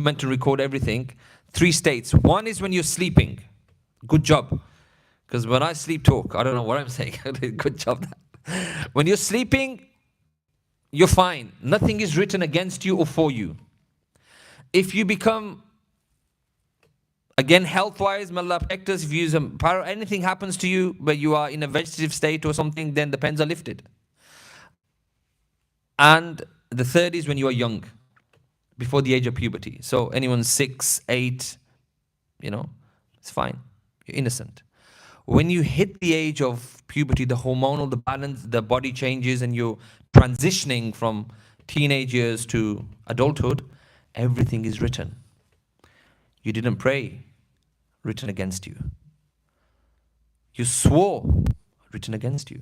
meant to record everything. 3 states. One is when you're sleeping. Good job. Because when I sleep talk, I don't know what I'm saying. Good job. When you're sleeping, you're fine. Nothing is written against you or for you. If you become, again, health-wise, may Allah protect us, if you use anything happens to you where you are in a vegetative state or something, then the pens are lifted. And the third is when you are young, before the age of puberty. So anyone 6, 8, it's fine. You're innocent. When you hit the age of puberty, the hormonal, the balance, the body changes, and you're transitioning from teenage years to adulthood, everything is written. You didn't pray, written against you. You swore, written against you.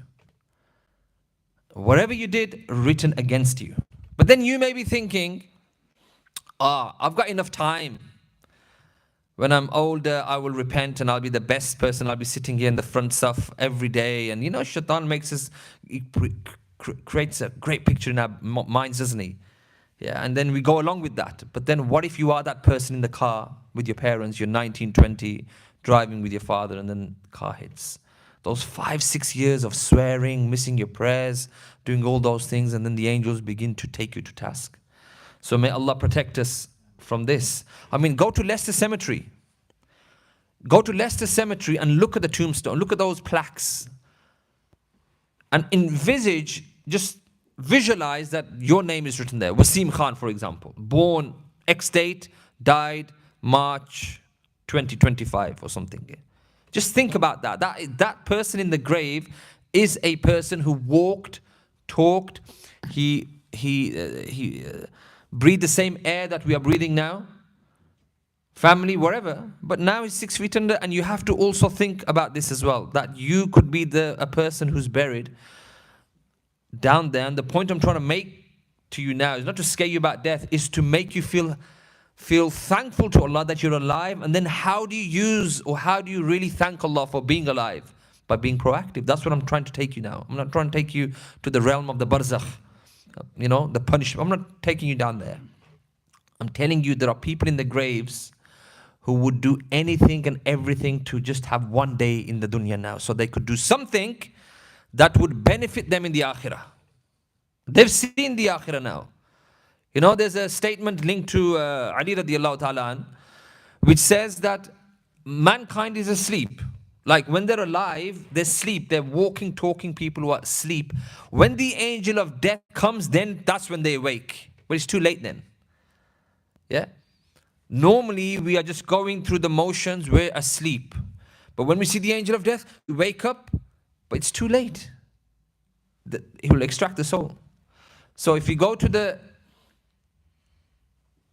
Whatever you did, written against you. But then you may be thinking, I've got enough time. When I'm older, I will repent and I'll be the best person. I'll be sitting here in the front stuff every day. And Shaitan makes us, creates a great picture in our minds, doesn't he? Yeah, and then we go along with that. But then what if you are that person in the car with your parents, you're 19, 20, driving with your father, and then the car hits? Those 5, 6 years of swearing, missing your prayers, doing all those things, and then the angels begin to take you to task. So may Allah protect us from this. Go to Leicester Cemetery. Go to Leicester Cemetery and look at the tombstone. Look at those plaques. And just visualize that your name is written there. Waseem Khan, for example. Born X date, died March 2025 or something. Just think about that. That person in the grave is a person who walked, talked, he breathed the same air that we are breathing now, family, whatever, but now he's 6 feet under. And you have to also think about this as well, that you could be a person who's buried down there. And the point I'm trying to make to you now is not to scare you about death, is to make you feel thankful to Allah that you're alive. And then how do you really thank Allah for being alive? By being proactive. That's what I'm trying to take you now. I'm not trying to take you to the realm of the barzakh, the punishment. I'm not taking you down there. I'm telling you there are people in the graves who would do anything and everything to just have one day in the dunya now, so they could do something that would benefit them in the akhirah. They've seen the akhirah now. There's a statement linked to Ali radiallahu ta'ala an, which says that mankind is asleep. Like when they're alive, they sleep. They're walking, talking people who are asleep. When the angel of death comes, then that's when they awake. But it's too late then. Yeah? Normally, we are just going through the motions. We're asleep. But when we see the angel of death, we wake up, but it's too late. He will extract the soul. So if you go to the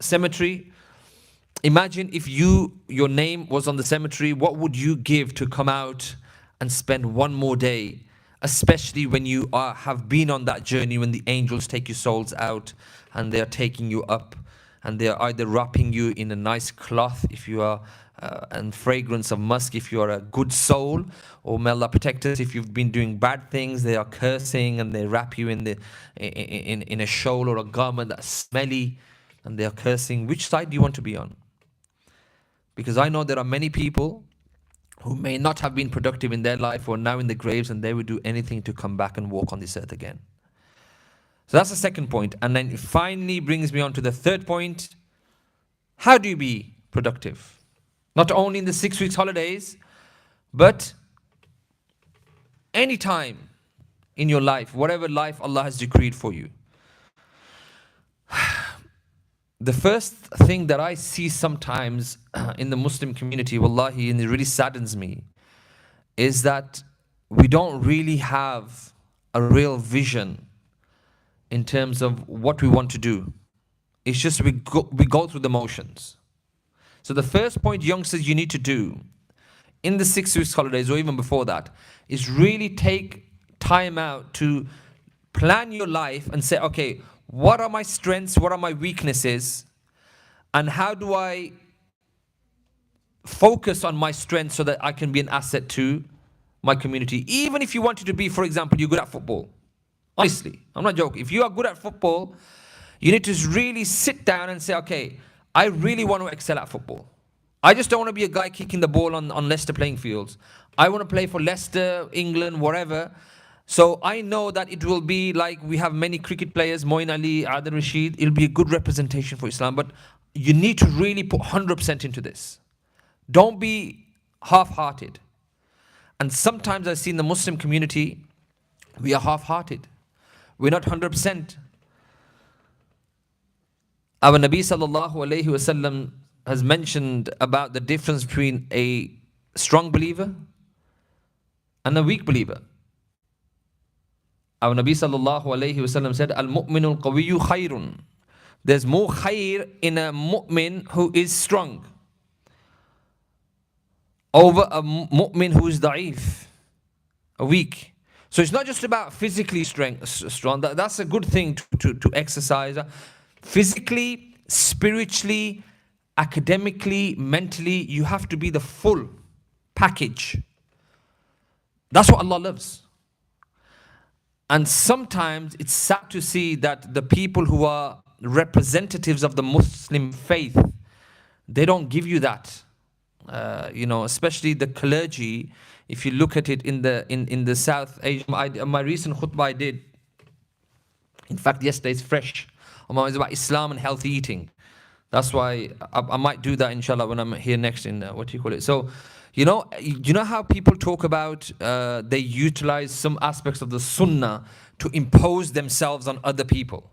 cemetery, imagine if your name was on the cemetery, what would you give to come out and spend one more day, especially when you have been on that journey, when the angels take your souls out and they are taking you up, and they are either wrapping you in a nice cloth if you are and fragrance of musk if you are a good soul, or may Allah protect us, if you've been doing bad things, they are cursing and they wrap you in a shawl or a garment that's smelly, and they are cursing. Which side do you want to be on? Because I know there are many people who may not have been productive in their life or now in the graves, and they would do anything to come back and walk on this earth again. So that's the second point. And then it finally brings me on to the third point. How do you be productive? Not only in the 6 weeks holidays, but any time in your life, whatever life Allah has decreed for you. The first thing that I see sometimes in the Muslim community, wallahi, and it really saddens me, is that we don't really have a real vision in terms of what we want to do. It's just we go through the motions. So the first point, youngsters, you need to do in the 6 weeks holidays, or even before that, is really take time out to plan your life and say, okay, what are my strengths? What are my weaknesses? And how do I focus on my strengths so that I can be an asset to my community? Even if you wanted to be, for example, you're good at football. Honestly, I'm not joking. If you are good at football, you need to really sit down and say, okay, I really want to excel at football. I just don't want to be a guy kicking the ball on Leicester playing fields. I want to play for Leicester, England, whatever. So I know that it will be like we have many cricket players, Moin Ali, Adil Rashid. It'll be a good representation for Islam. But you need to really put 100% into this. Don't be half-hearted. And sometimes I see in the Muslim community, we are half-hearted. We're not 100%. Our Nabi sallallahu alayhi wasallam has mentioned about the difference between a strong believer and a weak believer. Our Nabi sallallahu alayhi wasallam said, Al-mu'minul qawiyyu khayrun. There's more khayr in a mu'min who is strong over a mu'min who is da'if, a weak. So it's not just about physically strong. That's a good thing to exercise. Physically, spiritually, academically, mentally, you have to be the full package. That's what Allah loves. And sometimes it's sad to see that the people who are representatives of the Muslim faith, they don't give you that. Especially the clergy. If you look at it in the South Asia, my recent khutbah I did, in fact yesterday, it's fresh. It's about Islam and healthy eating. That's why I might do that inshallah when I'm here next in So, you know how people talk about they utilize some aspects of the sunnah to impose themselves on other people.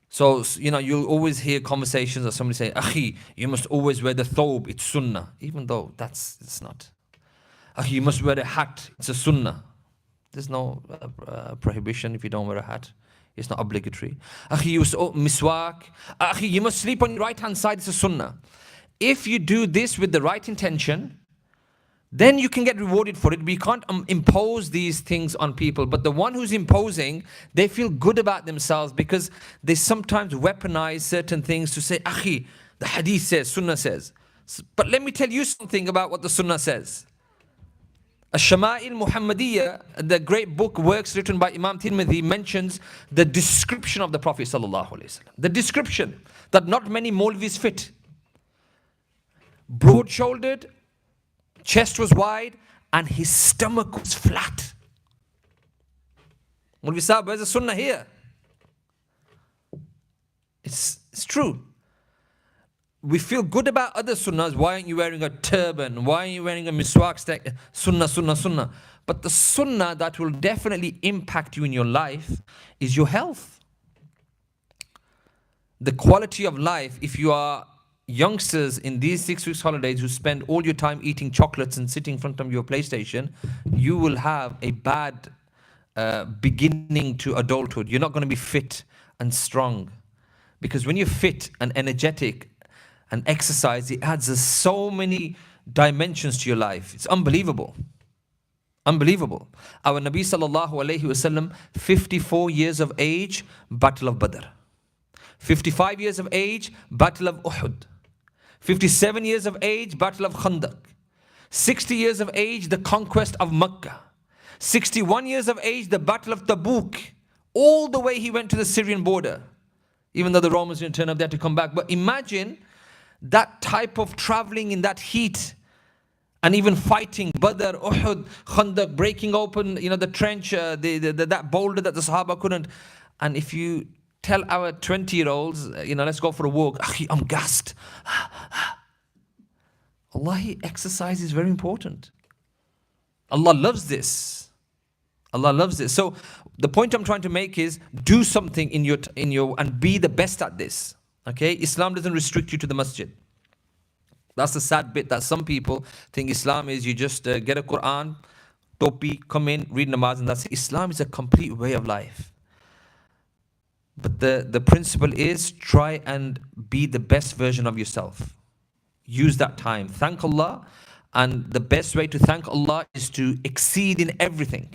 So, you'll always hear conversations of somebody saying, Akhi, you must always wear the thobe, it's sunnah. Even though it's not. Akhi, you must wear a hat, it's a sunnah. There's no prohibition if you don't wear a hat. It's not obligatory. Akhi, you must miswak. Akhi, you must sleep on your right hand side, it's a sunnah. If you do this with the right intention, then you can get rewarded for it. We can't impose these things on people. But the one who's imposing, they feel good about themselves because they sometimes weaponize certain things to say, Akhi, the hadith says, sunnah says. But let me tell you something about what the sunnah says. Ash-Shama'il Muhammadiyya, the great book, works written by Imam Tirmidhi, mentions the description of the Prophet sallallahu alaihi wasallam. The description that not many Maulvis fit. Broad-shouldered, chest was wide, and his stomach was flat. Maulvi Sahib, where's the sunnah here? It's true. We feel good about other sunnahs. Why aren't you wearing a turban? Why aren't you wearing a miswak stack? Sunnah. But the sunnah that will definitely impact you in your life is your health. The quality of life, if you are youngsters in these 6 weeks holidays who spend all your time eating chocolates and sitting in front of your PlayStation, you will have a bad beginning to adulthood. You're not going to be fit and strong. Because when you're fit and energetic and exercise, it adds so many dimensions to your life. It's unbelievable. Unbelievable. Our Nabi sallallahu alayhi wasallam, 54 years of age, Battle of Badr. 55 years of age, Battle of Uhud. 57 years of age, Battle of Khandaq. 60 years of age, the conquest of Makkah. 61 years of age, the Battle of Tabuk. All the way he went to the Syrian border. Even though the Romans didn't turn up, they had to come back. But imagine that type of traveling in that heat and even fighting Badr, Uhud, Khandaq, breaking open, the trench, that boulder that the Sahaba couldn't. And if you tell our 20-year-olds, let's go for a walk, I'm gassed. Wallahi, exercise is very important. Allah loves this. Allah loves this. So the point I'm trying to make is do something in your and be the best at this. Okay? Islam doesn't restrict you to the masjid. That's the sad bit, that some people think Islam is you just get a Quran, topi, come in, read namaz, and that's it. Islam is a complete way of life. But the principle is try and be the best version of yourself. Use that time. Thank Allah. And the best way to thank Allah is to exceed in everything.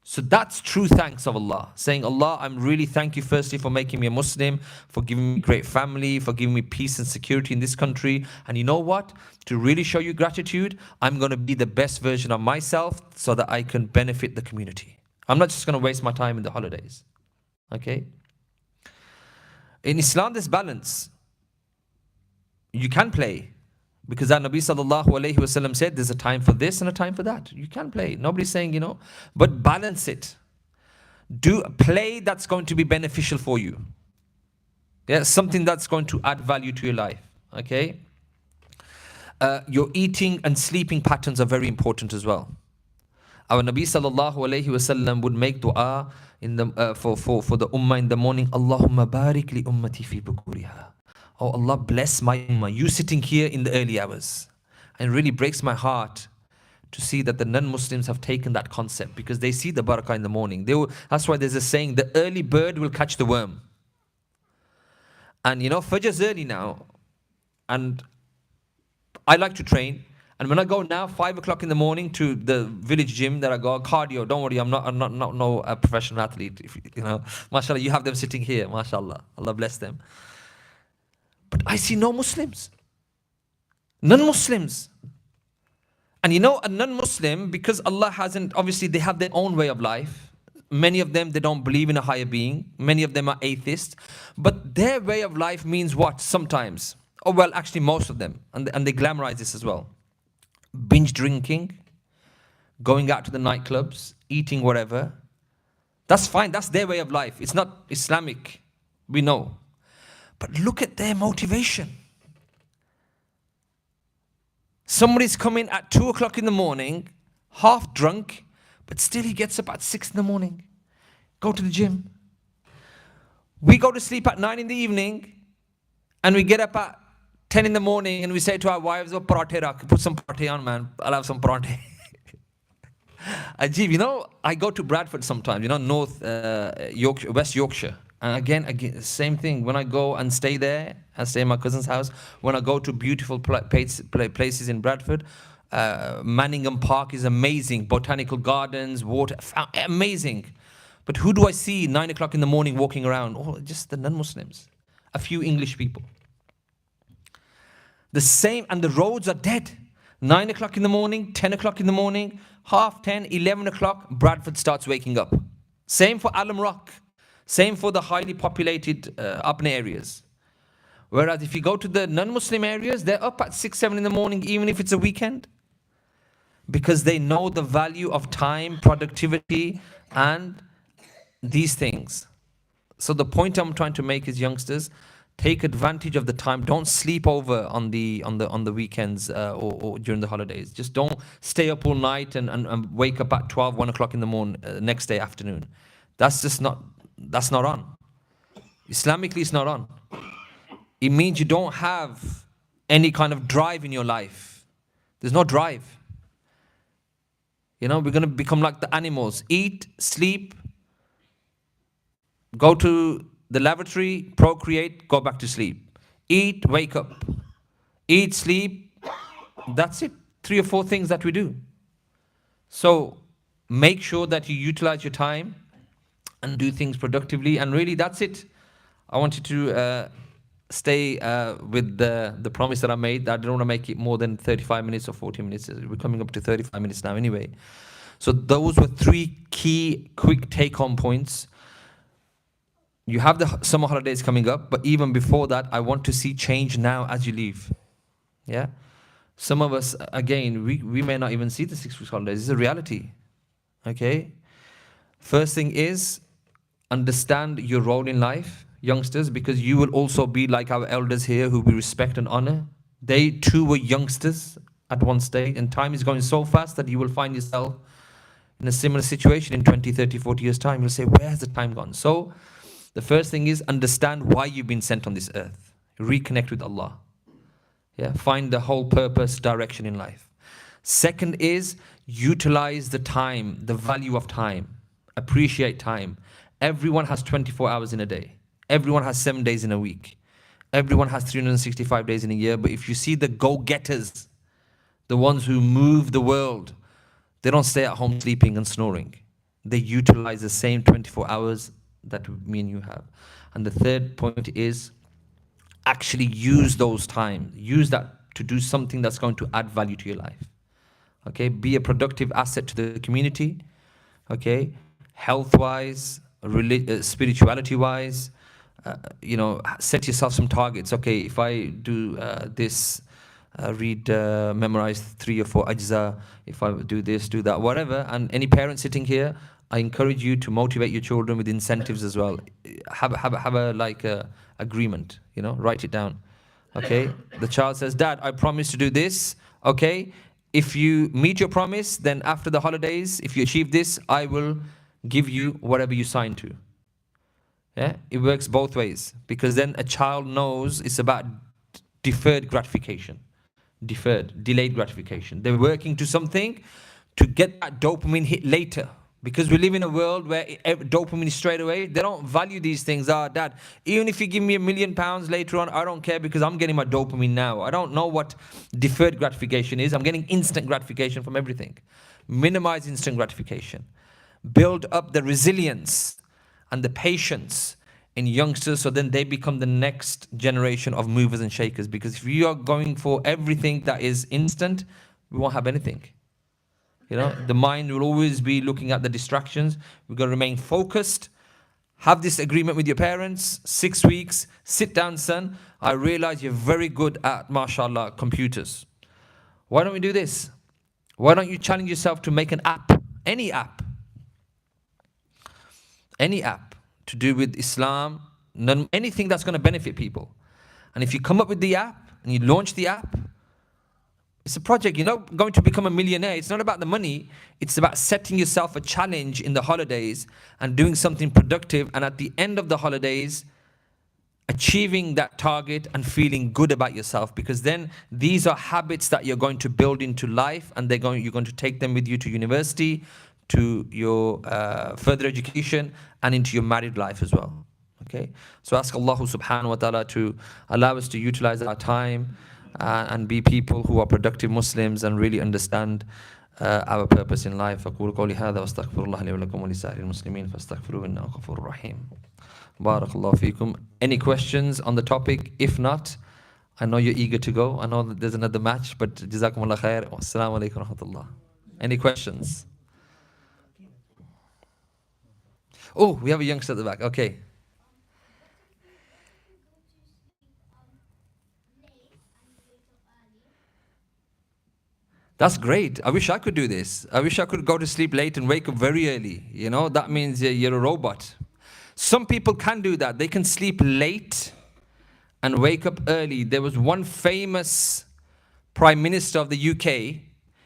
So that's true thanks of Allah. Saying, Allah, I'm really thank you firstly for making me a Muslim, for giving me great family, for giving me peace and security in this country. And you know what? To really show you gratitude, I'm going to be the best version of myself so that I can benefit the community. I'm not just going to waste my time in the holidays. Okay? In Islam, there's balance. you can play. Because our Nabi sallallahu alayhi wasallam said there's a time for this and a time for that. You can play. Nobody's saying, but balance it. Do play that's going to be beneficial for you. Yeah, something that's going to add value to your life. Okay? Your eating and sleeping patterns are very important as well. Our Nabi sallallahu alayhi wasallam would make dua in the for the ummah in the morning. Allahumma barik li ummati fi bukuriha. Oh Allah, bless my ummah. You sitting here in the early hours. And it really breaks my heart to see that the non-Muslims have taken that concept, because they see the barakah in the morning. That's why there's a saying, the early bird will catch the worm. And Fajr's early now. And I like to train. And when I go now, 5 o'clock in the morning to the village gym that I go, cardio, don't worry, I'm not no professional athlete. Mashallah, you have them sitting here, mashallah. Allah bless them. But I see no Muslims. Non-Muslims. And a non-Muslim, because Allah hasn't, obviously they have their own way of life. Many of them, they don't believe in a higher being. Many of them are atheists. But their way of life means what sometimes? Oh, well, actually most of them. And they glamorize this as well. Binge drinking, going out to the nightclubs, eating whatever. That's fine. That's their way of life. It's not Islamic. We know. But look at their motivation. Somebody's coming at 2 o'clock in the morning, half drunk, but still he gets up at 6 in the morning. Go to the gym. We go to sleep at 9 in the evening, and we get up at 10 in the morning, and we say to our wives, oh, parathe rakh, put some parathe on, man. I'll have some parathe. Ajib, I go to Bradford sometimes, North Yorkshire, West Yorkshire. And again, same thing. When I go and stay there, I stay in my cousin's house. When I go to beautiful places in Bradford, Manningham Park is amazing. Botanical gardens, water, amazing. But who do I see 9 o'clock in the morning walking around? Oh, just the non-Muslims. A few English people. The same, and the roads are dead. 9 o'clock in the morning, 10 o'clock in the morning, half 10, 11 o'clock, Bradford starts waking up. Same for Alum Rock. Same for the highly populated urban areas. Whereas if you go to the non-Muslim areas, they're up at 6, 7 in the morning, even if it's a weekend. Because they know the value of time, productivity, and these things. So the point I'm trying to make is, youngsters, take advantage of the time. Don't sleep over on the weekends or during the holidays. Just don't stay up all night and wake up at 12, 1 o'clock in the morning, next day afternoon. That's not on. Islamically, it's not on. It means you don't have any kind of drive in your life. There's no drive. We're going to become like the animals. Eat, sleep, go to the lavatory, procreate, go back to sleep. Eat, wake up. Eat, sleep. That's it. 3 or 4 things that we do. So make sure that you utilize your time and do things productively. And really, that's it. I wanted to stay with the promise that I made. That I don't want to make it more than 35 minutes or 40 minutes. We're coming up to 35 minutes now anyway. So those were 3 key, quick take-home points. You have the summer holidays coming up, but even before that, I want to see change now as you leave. Yeah? Some of us, again, we may not even see the 6 weeks holidays. It's a reality. Okay? First thing is, understand your role in life, youngsters, because you will also be like our elders here who we respect and honor. They too were youngsters at one stage, and time is going so fast that you will find yourself in a similar situation in 20, 30, 40 years' time. You'll say, where has the time gone? So the first thing is, understand why you've been sent on this earth. Reconnect with Allah. Yeah, find the whole purpose, direction in life. Second is, utilize the time, the value of time. Appreciate time. Everyone has 24 hours in a day. Everyone has 7 days in a week. Everyone has 365 days in a year. But if you see the go-getters, the ones who move the world, they don't stay at home sleeping and snoring. They utilize the same 24 hours that me and you have. And the third point is, actually use those times. Use that to do something that's going to add value to your life. Okay? Be a productive asset to the community. Okay? Health-wise, spirituality-wise, set yourself some targets. Okay, if I do this, read, memorize 3 or 4 ajza, if I do this, do that, whatever. And any parent sitting here, I encourage you to motivate your children with incentives as well. Have a agreement, write it down. Okay, the child says, Dad, I promise to do this. Okay, if you meet your promise, then after the holidays, if you achieve this, I will give you whatever you signed to. Yeah, it works both ways, because then a child knows it's about delayed gratification. They're working to something to get that dopamine hit later. Because we live in a world where dopamine is straight away. They don't value these things. Dad, even if you give me £1 million later on, I don't care, because I'm getting my dopamine now. I don't know what deferred gratification is. I'm getting instant gratification from everything. Minimize instant gratification. Build up the resilience and the patience in youngsters, so then they become the next generation of movers and shakers. Because if you are going for everything that is instant, we won't have anything. The mind will always be looking at the distractions. We've got to remain focused. Have this agreement with your parents. 6 weeks. Sit down, son. I realize you're very good at, mashallah, computers. Why don't we do this? Why don't you challenge yourself to make an app? Any app to do with Islam, anything that's going to benefit people. And if you come up with the app and you launch the app, it's a project. You're not going to become a millionaire. It's not about the money. It's about setting yourself a challenge in the holidays and doing something productive. And at the end of the holidays, achieving that target and feeling good about yourself. Because then these are habits that you're going to build into life, and you're going to take them with you to university, to your further education, and into your married life as well. Okay. So ask Allah subhanahu wa ta'ala to allow us to utilize our time and be people who are productive Muslims and really understand our purpose in life. أقول قولي هذا واستغفر الله لي ولكم ولسائر المسلمين فاستغفروه إنه غفور رحيم. بارك الله فيكم. Any questions on the topic? If not, I know you're eager to go. I know that there's another match, but جزاكم الله خير. Assalamu alaikum wa rahmatullah. Any questions? Oh, we have a youngster at the back. Okay. That's great. I wish I could do this. I wish I could go to sleep late and wake up very early. That means you're a robot. Some people can do that. They can sleep late and wake up early. There was one famous Prime Minister of the UK.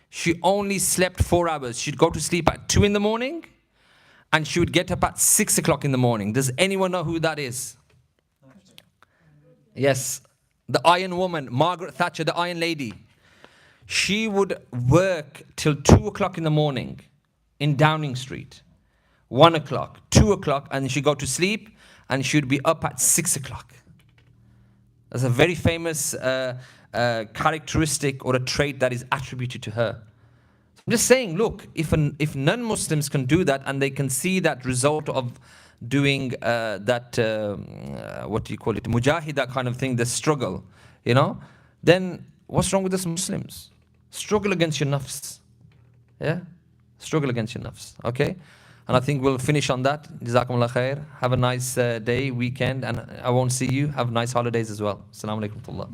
She only slept 4 hours. She'd go to sleep at 2 in the morning and she would get up at 6 o'clock in the morning. Does anyone know who that is? Yes. The Iron Woman, Margaret Thatcher, the Iron Lady. She would work till 2 o'clock in the morning in Downing Street. 1 o'clock, 2 o'clock, and she'd go to sleep and she'd be up at 6 o'clock. That's a very famous characteristic or a trait that is attributed to her. I'm just saying, look, if non-Muslims can do that and they can see that result of doing what do you call it, mujahida kind of thing, the struggle, then what's wrong with us Muslims? Struggle against your nafs. Yeah? Struggle against your nafs. Okay? And I think we'll finish on that. Jazakumullah khair. Have a nice day, weekend, and I won't see you. Have nice holidays as well. Assalamu alaikum wa rahmatullah.